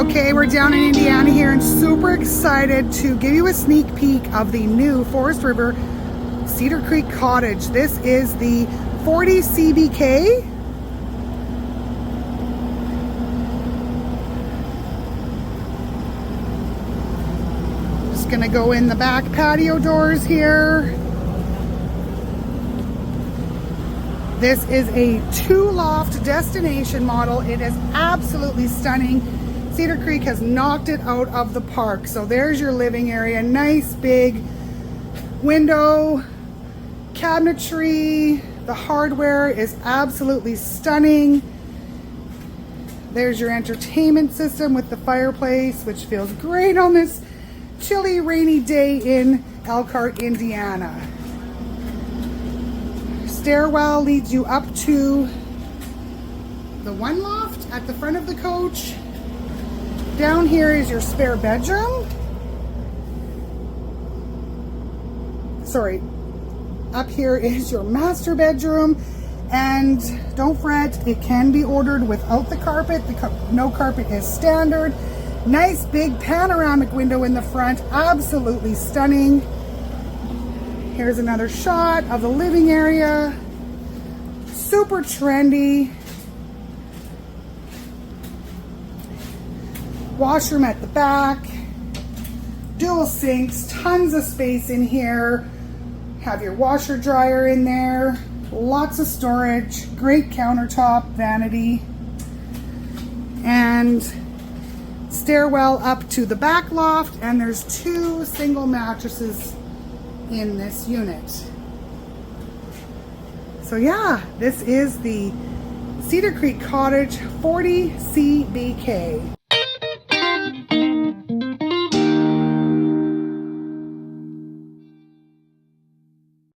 Okay, we're down in Indiana here and super excited to give you a sneak peek of the new Forest River Cedar Creek cottage. This is the 40 CBK. Just gonna go in the back patio doors here. This is a 2-loft destination model. It is absolutely stunning. Cedar Creek has knocked it out of the park. So there's your living area. Nice big window, cabinetry. The hardware is absolutely stunning. There's your entertainment system with the fireplace, which feels great on this chilly, rainy day in Elkhart, Indiana. Stairwell leads you up to the one loft at the front of the coach. Down here is your spare bedroom. Sorry, up here is your master bedroom. And don't fret, it can be ordered without the carpet. No carpet is standard. Nice big panoramic window in the front, absolutely stunning. Here's another shot of the living area. Super trendy. Washroom at the back. Dual sinks, tons of space in here. Have your washer dryer in there. Lots of storage. Great countertop, vanity. And stairwell up to the back loft. And there's 2 single mattresses in this unit. So yeah, this is the Cedar Creek Cottage 40 CBK.